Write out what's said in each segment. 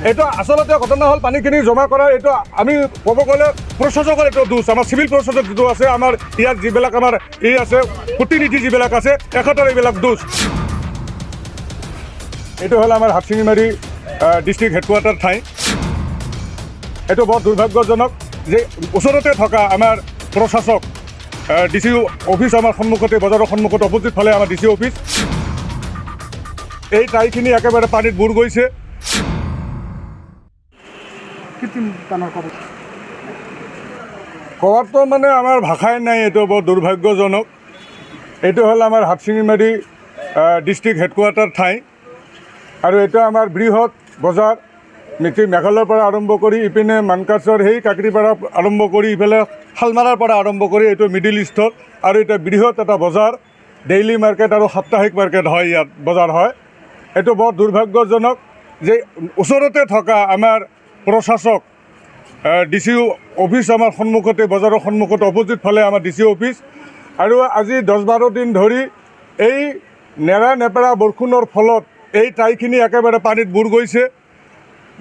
এইটো আচলতে ঘটনা হ'ল পানীখিনি জমা কৰা এইটো আমি ক'ব গ'লে প্ৰশাসকৰ এইটো দোষ আমাৰ চিভিল প্ৰশাসক যিটো আছে আমাৰ ইয়াত যিবিলাক আমাৰ আছে প্ৰতিনিধি যিবিলাক আছে এখেতৰ এইবিলাক দোষ এইটো হ'ল আমাৰ হাটশিঙিমাৰী ডিষ্ট্ৰিক্ট হেডকোৱাৰ্টাৰ ঠাই এইটো বৰ দুৰ্ভাগ্যজনক যে ওচৰতে থকা আমাৰ প্ৰশাসক ডিচি অফিচ আমাৰ সন্মুখতে বজাৰৰ সন্মুখতে অপজিট ফালে আমাৰ ডিচি অফিচ এই ঠাইখিনি একেবাৰে পানীত বুৰ গৈছে কোৱাটো মানে আমাৰ ভাষাই নাই এইটো বৰ দুৰ্ভাগ্যজনক এইটো হ'ল আমাৰ হাটশিঙিমাৰী ডিষ্ট্ৰিক্ট হেডকোৱাৰ্টাৰ ঠাই আৰু এইটো আমাৰ বৃহৎ বজাৰ মেঘালয়ৰ পৰা আৰম্ভ কৰি ইপিনে মানকাছৰ সেই কাকৰিপাৰা আৰম্ভ কৰি ইফালে শালমাৰাৰ পৰা আৰম্ভ কৰি এইটো মিডিল ইষ্টত আৰু এটা বৃহৎ এটা বজাৰ ডেইলি মাৰ্কেট আৰু সাপ্তাহিক মাৰ্কেট হয় ইয়াত বজাৰ হয় এইটো বৰ দুৰ্ভাগ্যজনক যে ওচৰতে থকা আমাৰ প্ৰশাসক ডিচি অফিচ আমাৰ সন্মুখতে বজাৰৰ সন্মুখতে অপজিট ফালে আমাৰ ডিচি অফিচ আৰু আজি 10-12 দিন ধৰি এই নেৰা নেপেৰা বৰষুণৰ ফলত এই ঠাইখিনি একেবাৰে পানীত বুৰ গৈছে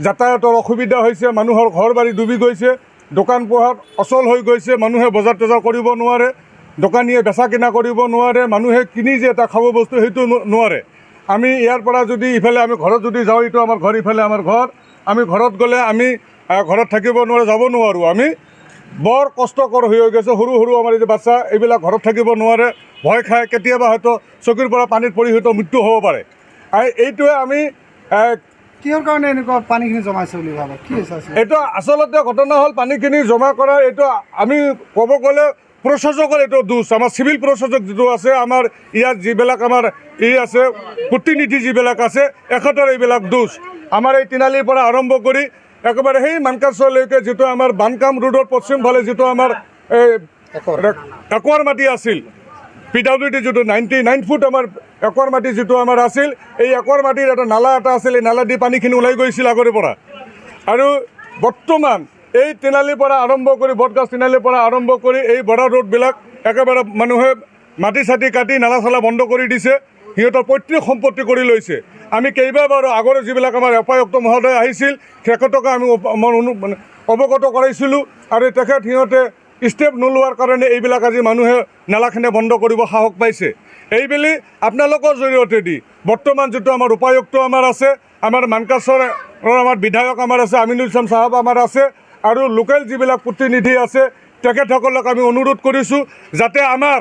যাতায়াতৰ অসুবিধা হৈছে মানুহৰ ঘৰ বাৰী ডুবি গৈছে দোকান পোহাৰ অচল হৈ গৈছে মানুহে বজাৰ তজাৰ কৰিব নোৱাৰে দোকানীয়ে বেচা কিনা কৰিব নোৱাৰে মানুহে কিনি যে এটা খাব বস্তু সেইটো নোৱাৰে আমি ইয়াৰ পৰা যদি ইফালে আমি ঘৰত যদি যাওঁ এইটো আমাৰ ঘৰ ইফালে আমাৰ ঘৰ আমি ঘৰত গ'লে আমি ঘৰত থাকিব নোৱাৰে যাব নোৱাৰোঁ আমি বৰ কষ্টকৰ হৈ গৈছে সৰু সৰু আমাৰ এই যে বাচ্চা এইবিলাক ঘৰত থাকিব নোৱাৰে ভয় খায় কেতিয়াবা হয়তো চকুৰ পৰা পানীত পৰি হয়তো মৃত্যু হ'ব পাৰে এইটোৱে আমি কিহৰ কাৰণে এনেকুৱা পানীখিনি জমাইছে বুলি ভাবে কি হৈছে এইটো আচলতে ঘটনা হ'ল পানীখিনি জমা কৰা এইটো আমি ক'ব গ'লে প্ৰশাসকৰ এইটো দোষ আমাৰ চিভিল প্ৰশাসক যিটো আছে আমাৰ ইয়াত যিবিলাক আমাৰ আছে প্ৰতিনিধি যিবিলাক আছে এখেতৰ এইবিলাক দোষ আমাৰ এই তিনালিৰ পৰা আৰম্ভ কৰি একেবাৰে সেই মানকাছৰলৈকে যিটো আমাৰ বানকাম ৰোডৰ পশ্চিম ফালে যিটো আমাৰ একৰ মাটি আছিল PWD যিটো 99 ফুট আমাৰ একৰ মাটি যিটো আমাৰ আছিল এই একৰ মাটিৰ এটা নালা এটা আছিল এই নালা দি পানীখিনি ওলাই গৈছিল আগৰে পৰা আৰু বৰ্তমান এই তিনালিৰ পৰা আৰম্ভ কৰি বটগাছ তিনালিৰ পৰা আৰম্ভ কৰি এই বৰা ৰোডবিলাক একেবাৰে মানুহে মাটি চাটি কাটি নালা চালা বন্ধ কৰি দিছে সিহঁতৰ পৈতৃক সম্পত্তি কৰি লৈছে আমি কেইবাবাৰো আগৰে যিবিলাক আমাৰ উপায়ুক্ত মহোদয় আহিছিল তেখেতক আমি অৱগত কৰাইছিলোঁ আৰু তেখেত সিহঁতে ষ্টেপ নোলোৱাৰ কাৰণে এইবিলাক আজি মানুহে নালাখিনি বন্ধ কৰিব সাহস পাইছে এইবেলি আপোনালোকৰ জৰিয়তে দি বৰ্তমান যিটো আমাৰ উপায়ুক্ত আমাৰ আছে আমাৰ মানকাছৰ আমাৰ বিধায়ক আমাৰ আছে আমিনুল ইছলাম চাহাব আমাৰ আছে আৰু লোকেল যিবিলাক প্ৰতিনিধি আছে তেখেতসকলক আমি অনুৰোধ কৰিছোঁ যাতে আমাৰ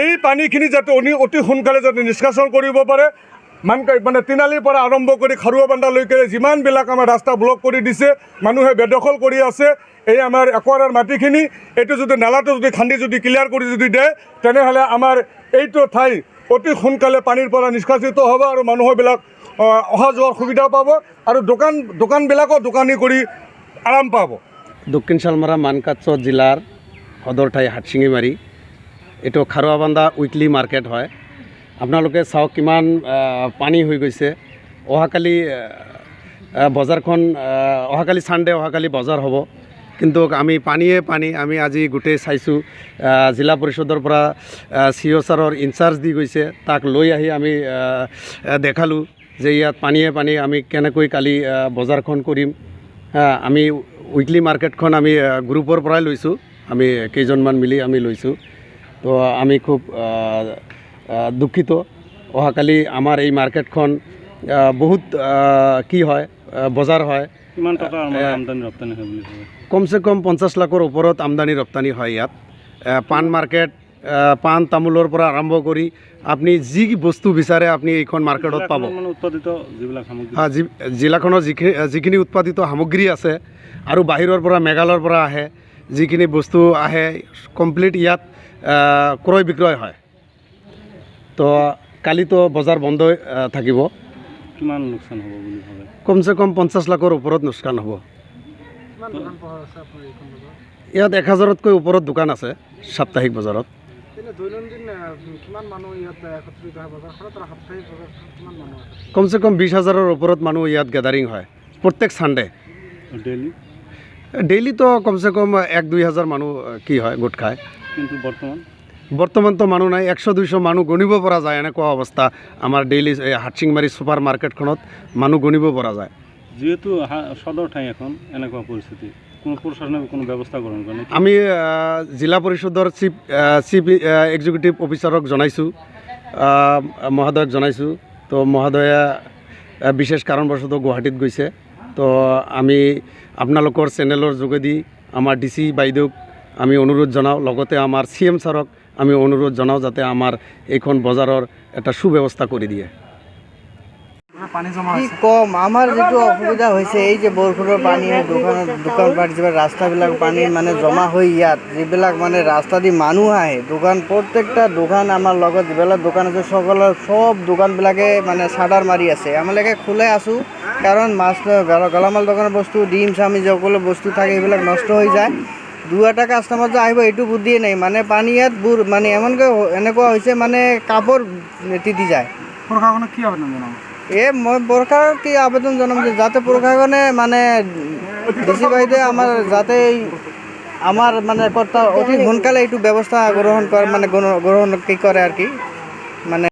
এই পানীখিনি যাতে অতি সোনকালে যাতে নিষ্কাশন কৰিব পাৰে মানে তিনালিৰ পৰা আৰম্ভ কৰি খাৰুৱাবান্ধালৈকে যিমানবিলাক আমাৰ ৰাস্তা ব্লক কৰি দিছে মানুহে বেদখল কৰি আছে এই আমাৰ একোৱাৰৰ মাটিখিনি এইটো যদি নালাটো যদি খান্দি যদি ক্লিয়াৰ কৰি যদি দিয়ে তেনেহ'লে আমাৰ এইটো ঠাই অতি সোনকালে পানীৰ পৰা নিষ্কাশিত হ'ব আৰু মানুহবিলাক অহা যোৱাৰ সুবিধা পাব আৰু দোকানবিলাকো দোকানী কৰি আৰাম পাব দক্ষিণ শালমাৰা মানকাছ জিলাৰ সদৰ ঠাই হাটশিঙিমাৰী এইটো খাৰুৱাবান্ধা উইকলি মাৰ্কেট হয় আপোনালোকে চাওক কিমান পানী হৈ গৈছে অহাকালি বজাৰখন অহাকালি ছানডে অহাকালি বজাৰ হ'ব কিন্তু আমি পানীয়ে পানী আমি আজি গোটেই চাইছোঁ জিলা পৰিষদৰ পৰা CO ছাৰৰ ইনচাৰ্জ দি গৈছে তাক লৈ আহি আমি দেখালোঁ যে ইয়াত পানীয়ে পানী আমি কেনেকৈ কালি বজাৰখন কৰিম আমি উইকলি মাৰ্কেটখন আমি গ্ৰুপৰ পৰাই লৈছোঁ আমি কেইজনমান মিলি আমি লৈছোঁ তো আমি খুব দুঃখিত অহাকালি আমাৰ এই মাৰ্কেটখন বহুত কি হয় বজাৰ হয় কিমান টকা আমদানি ৰপ্তানি হয় বুলি ভাবে কমচে কম 50 লাখৰ ওপৰত আমদানি ৰপ্তানি হয় ইয়াত পাণ মাৰ্কেট পাণ তামোলৰ পৰা আৰম্ভ কৰি আপুনি যি বস্তু বিচাৰে আপুনি এইখন মাৰ্কেটত পাব উৎপাদিত যিবিলাক সামগ্ৰী জিলাখনৰ যিখিনি উৎপাদিত সামগ্ৰী আছে আৰু বাহিৰৰ পৰা মেঘালয়ৰ পৰা আহে যিখিনি বস্তু আহে কমপ্লিট ইয়াত ক্ৰয় বিক্ৰয় হয় তো কালিতো বজাৰ বন্ধ থাকিব কিমান লোকচান হ'ব বুলি ভাবে কমচে কম 50 লাখৰ ওপৰত লোকচান হ'ব ইয়াত 1000তকৈ ওপৰত দোকান আছে সাপ্তাহিক বজাৰত কমচে কম 20,000ৰ ওপৰত মানুহ ইয়াত গেদাৰিং হয় প্ৰত্যেক ছানডে ডেইলিতো কমচে কম 1-2 হাজাৰ মানুহ কি হয় গোট খায় কিন্তু বৰ্তমানতো মানুহ নাই 100-200 মানুহ গণিব পৰা যায় এনেকুৱা অৱস্থা আমাৰ ডেইলি হাটশিঙিমাৰী ছুপাৰ মাৰ্কেটখনত মানুহ গণিব পৰা যায় যিহেতু সদৰ ঠাই এখন এনেকুৱা পৰিস্থিতি কোনো প্ৰশাসনে কোনো ব্যৱস্থা গ্ৰহণ কৰে নেকি? আমি জিলা পৰিষদৰ চিফ এক্সিকিউটিভ অফিচাৰক জনাইছোঁ, মহোদয়ক জনাইছোঁ। তো মহোদয়ে বিশেষ কাৰণবশতঃ গুৱাহাটীত গৈছে। তো আমি আপোনালোকৰ চেনেলৰ যোগেদি আমাৰ DC বাইদেউক আমি অনুৰোধ জনাওঁ, লগতে আমাৰ CM ছাৰক আমি অনুৰোধ জনাওঁ যাতে আমাৰ এইখন বজাৰৰ এটা সুব্যৱস্থা কৰি দিয়ে। পানী জমা কি হৈছে কম, আমাৰ যিটো অসুবিধা হৈছে এই যে বৰষুণৰ পানী দোকানপাট যিবিলাক ৰাস্তাবিলাক পানী মানে জমা হৈ ইয়াত যিবিলাক মানে ৰাস্তা দি মানুহ আহে দোকান, প্ৰত্যেকটা দোকান আমাৰ লগত যিবিলাক দোকান আছে সকলৰ চব দোকানবিলাকে মানে চাৰ্টাৰ মাৰি আছে। আমালোকে খোলাই আছোঁ কাৰণ মাছ গেলামাল দোকানৰ বস্তু ডিম চামি সকলো বস্তু থাকে সেইবিলাক নষ্ট হৈ যায়। দুই এটা কাষ্টমাৰ যে আহিব এইটো বুদ্ধিয়ে নাই, মানে পানী ইয়াত মানে এনেকুৱা হৈছে মানে কাপোৰ তিতি যায়। প্ৰশাসনক কি আবেদন জনাব? মই চৰকাৰক কি আবেদন জনাম যে যাতে প্ৰশাসনে মানে DC বাইদেৱে আমাৰ যাতে আমাৰ মানে অতি সোনকালে এইটো ব্যৱস্থা গ্ৰহণ কৰে, মানে গ্ৰহণ কি কৰে আৰু কি মানে